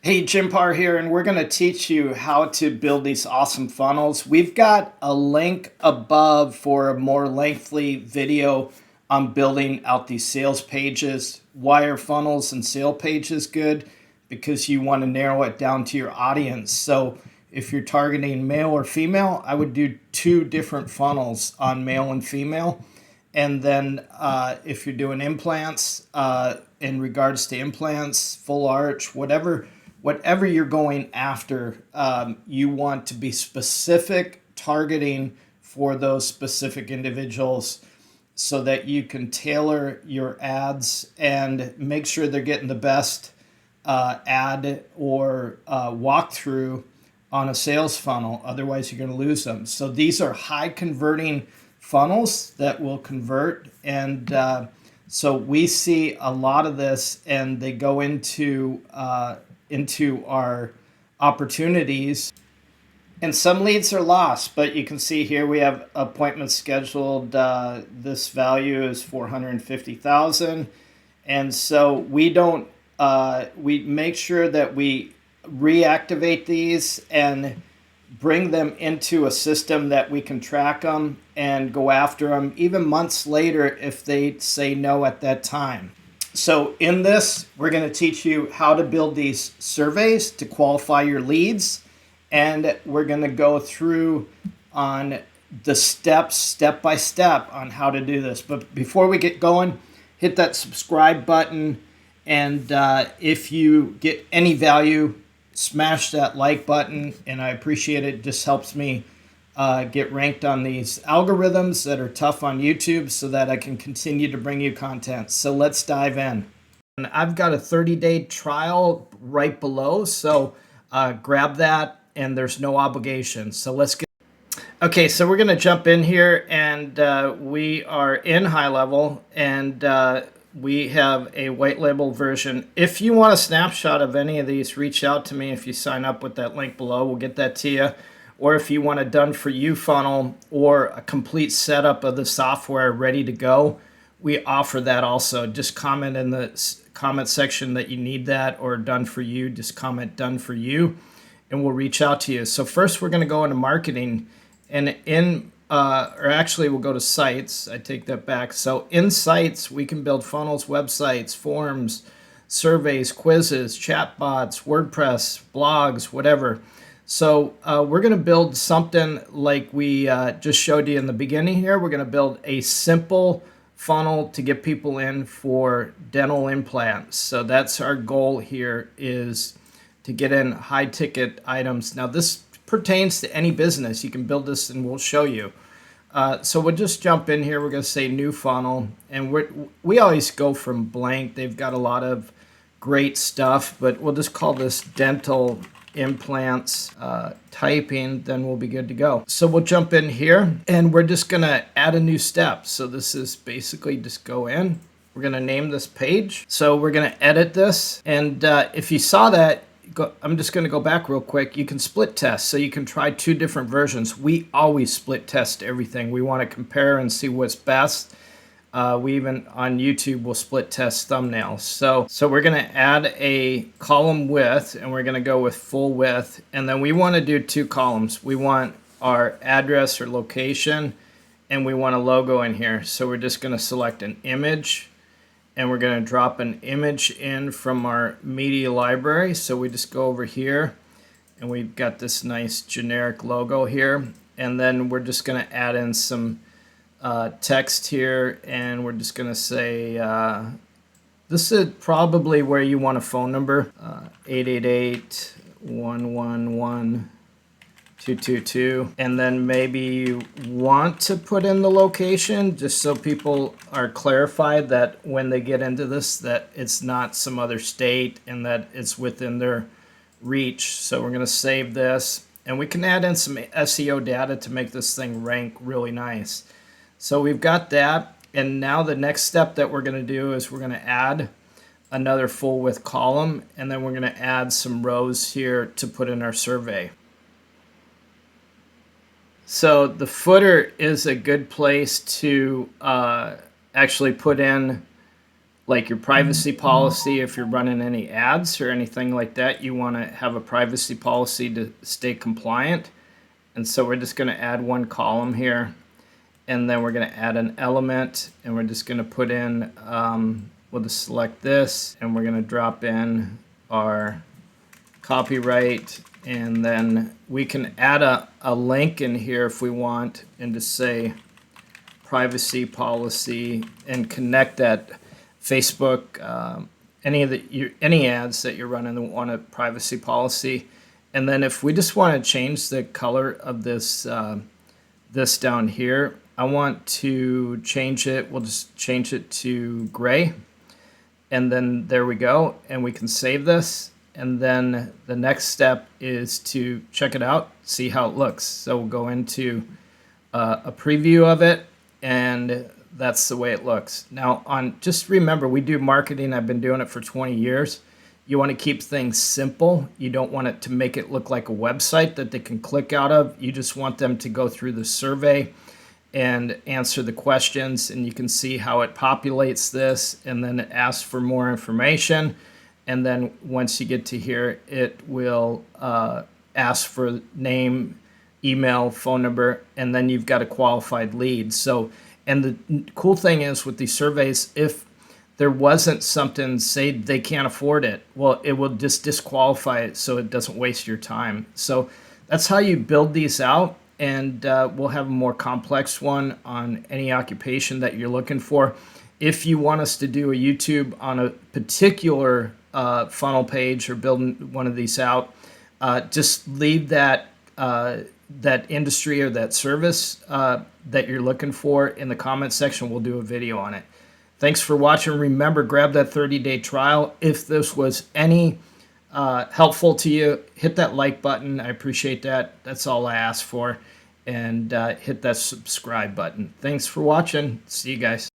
Hey, Jim Parr here, and we're going to teach you how to build these awesome funnels. We've got a link above for a more lengthy video on building out these sales pages. Why are funnels and sale pages good? Because you want to narrow it down to your audience. So if you're targeting male or female, I would do two different funnels on male and female. And then if you're doing implants, in regards to implants, full arch, whatever you're going after, you want to be specific targeting for those specific individuals so that you can tailor your ads and make sure they're getting the best ad or walkthrough on a sales funnel. Otherwise, you're going to lose them. So these are high converting funnels that will convert. And so we see a lot of this, and they go into our opportunities. And some leads are lost, but you can see here we have appointments scheduled. This value is 450,000. And so we don't, we make sure that we reactivate these and bring them into a system that we can track them and go after them even months later if they say no at that time. So in this, we're going to teach you how to build these surveys to qualify your leads. And we're going to go through on the steps, step by step, on how to do this. But before we get going, hit that subscribe button. And if you get any value, smash that like button. And I appreciate it. It just helps me get ranked on these algorithms that are tough on YouTube so that I can continue to bring you content. So let's dive in. And I've got a 30-day trial right below. So grab that, and there's no obligation. So let's get. Okay, so we're going to jump in here, and we are in high level, and we have a white label version. If you want a snapshot of any of these, reach out to me. If you sign up with that link below, we'll get that to you. Or if you want a done-for-you funnel or a complete setup of the software ready to go, we offer that also. Just comment in the comment section that you need that, or done for you. Just comment done for you, and we'll reach out to you. So first we're going to go into marketing, and or actually we'll go to sites. I take that back. So in sites, we can build funnels, websites, forms, surveys, quizzes, chatbots, WordPress, blogs, whatever. So we're going to build something like we just showed you in the beginning here. We're going to build a simple funnel to get people in for dental implants. So that's our goal here, is to get in high ticket items. Now this pertains to any business. You can build this and we'll show you. So we'll just jump in here. We're going to say new funnel, and we always go from blank. They've got a lot of great stuff, but we'll just call this dental implants typing, then we'll be good to go. So we'll jump in here, and we're just going to add a new step. So this is basically just go in. We're going to name this page. So we're going to edit this. And if you saw that, I'm just going to go back real quick. You can split test. So you can try two different versions. We always split test everything. We want to compare and see what's best. We even on YouTube will split test thumbnails. So we're going to add a column width, and we're going to go with full width. And then we want to do two columns. We want our address or location, and we want a logo in here. So we're just going to select an image, and we're going to drop an image in from our media library. So we just go over here, and we've got this nice generic logo here. And then we're just going to add in some text here, and we're just going to say this is probably where you want a phone number, 888-111-222, and then maybe you want to put in the location just so people are clarified that when they get into this that it's not some other state and that it's within their reach. So we're going to save this, and we can add in some SEO data to make this thing rank really nice. So we've got that, and now the next step that we're going to do is we're going to add another full width column, and then we're going to add some rows here to put in our survey. So the footer is a good place to actually put in like your privacy policy. If you're running any ads or anything like that, you want to have a privacy policy to stay compliant. And so we're just going to add one column here, and then we're going to add an element, and we're just going to put in, we'll just select this, and we're going to drop in our copyright, and then we can add a link in here if we want, and just say privacy policy, and connect that Facebook, any ads that you're running that want a privacy policy. And then if we just want to change the color of this this down here, I want to change it. We'll just change it to gray, and then there we go, and we can save this. And then the next step is to check it out, see how it looks. So we'll go into a preview of it, and that's the way it looks. Now, just remember, we do marketing. I've been doing it for 20 years. You want to keep things simple. You don't want it to make it look like a website that they can click out of. You just want them to go through the survey and answer the questions, and you can see how it populates this, and then it asks for more information. And then once you get to here, it will ask for name, email, phone number, and then you've got a qualified lead. So, and the cool thing is with these surveys, if there wasn't something, say they can't afford it, well, it will just disqualify it so it doesn't waste your time. So that's how you build these out, and we'll have a more complex one on any occupation that you're looking for. If you want us to do a YouTube on a particular funnel page or building one of these out, just leave that that industry or that service that you're looking for in the comment section. We'll do a video on it. Thanks for watching. Remember, grab that 30-day trial. If this was any helpful to you, hit that like button. I appreciate that. That's all I ask for. And hit that subscribe button. Thanks for watching. See you guys.